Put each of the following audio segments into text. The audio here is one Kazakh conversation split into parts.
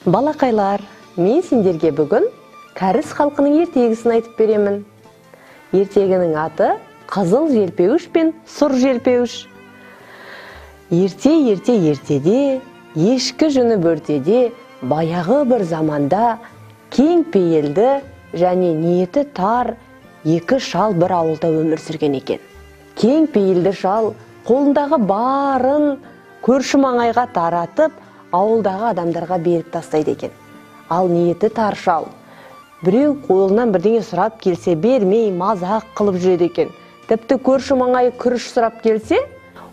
Балақайлар, мен сендерге бүгін кәріс халқының ертегісін айтып беремін. Ертегінің аты қызыл желпеуіш пен сұр желпеуіш. Ертеде, ешкі жүні бөртеде, баяғы бір заманда кең пейілді және ниеті тар екі шал бір ауылда өмір сүрген екен. Кең пейілді шал қолындағы барын көрші маңайға таратып, ауылдағы адамдарға беріп тастайды екен. Ал ниеті тар шал біреу қолынан бірдеңе сұрап келсе бермей мазақ қылып жүреді екен. Тіпті көрші маңайы күріш сұрап келсе,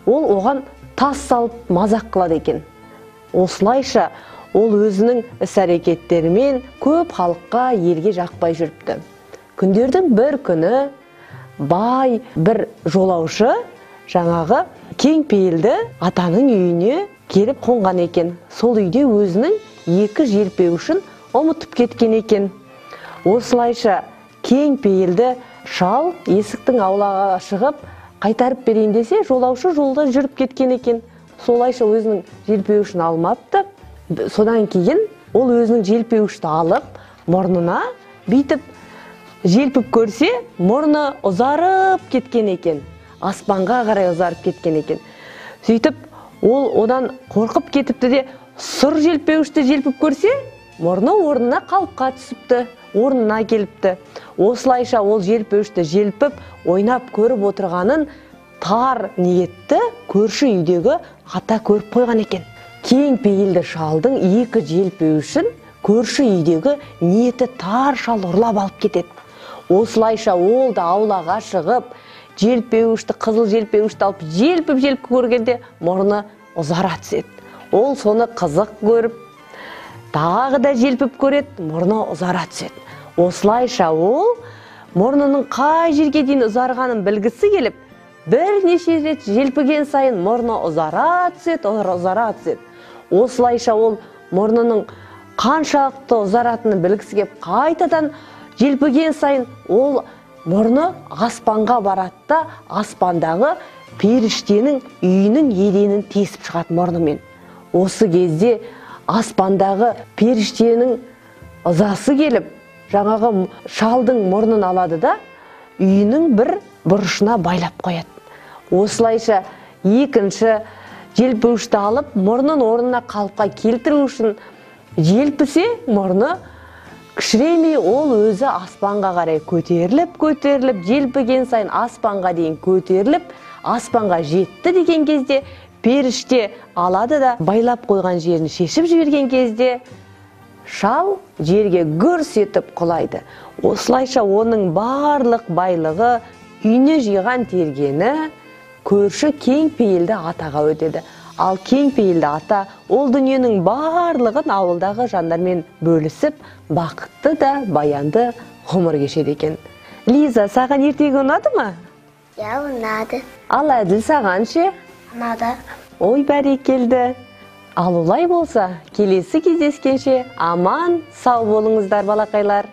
ол оған тас салып мазақ қылады екен. Осылайша ол өзінің іс-әрекеттерімен көп халыққа елге жақпай жүріпті. Күндердің бір күні бай бір жолаушы жаңағы кең пейілді атаның үйіне келіп қонған екен. Сол үйде өзінің екі желпеуішін ұмытып кеткен екен. Осылайша кең пейілді шал есіктің аулаға шығып қайтарып берейін десе, жолаушы жолда жүріп кеткен екен. Солайша өзінің желпеуішін алмапты. Содан кейін ол өзінің желпеуішті алып, мұрнына бүйтіп желпіп көрсе, мұрны ұзарып кеткен екен. Аспанға қарай ұзарып кеткен екен. Сөйтіп, ол одан қорқып кетіпті де, сұр желпеуішті желпіп көрсе, мұрны орнына қалыпқа түсіпті, орнына келіпті. Осылайша ол желпеуішті желпіп, ойнап көріп отырғанын тар ниетті көрші үйдегі ата көріп қойған екен. Кең пейілді шалдың екі желпеуішін көрші үйдегі ниеті тар шал ұрлап алып кетеді. Осылайша ол да аулаға шығып, желпеуішті, қызыл желпеуішті алып, желпіп көргенде мұрны ұзара түседі. Ол соны қызық көріп, тағы да желпіп көреді, мұрны ұзара түседі. Осылайша ол мұрнының қай жерге дейін ұзарғанын білгісі келіп, бірнеше рет желпіген сайын мұрны ұзара түседі. Осылайша ол мұрнының қаншалықты ұзаратынын білгісі келіп, қайтадан желпіген сайын ол мұрны аспанға барады да, аспандағы періштенің үйінің еденін тесіп шығады мұрнымен. Осы кезде аспандағы періштенің ызасы келіп, жаңағы шалдың мұрнын алады да, үйінің бір бұрышына байлап қояды. Осылайша екінші желпеуішті алып, мұрнын орнына қалыпқа келтіру үшін желпісе, мұрны кішіремей ол өзі аспанға қарай көтеріліп, желпіген сайын аспанға дейін көтеріліп, аспанға жетті деген кезде періште алады да, байлап қойған жерін шешіп жіберген кезде шал жерге гүрс етіп құлайды. Осылайша оның барлық байлығы, үйіне жиған тергені көрші кең пейілді атаға өтеді. Ал кең пейілді ата ол дүниенің барлығын ауылдағы жандармен бөлісіп, бақытты да баянды ғұмыр кешеді екен. Лиза, саған ертегі ұнады ма? Я, ұнады. Ал Әділ, саған ше? Ұнады. Ой, бәрекелді. Ал олай болса, келесі кездескенше аман сау болыңыздар балақайлар.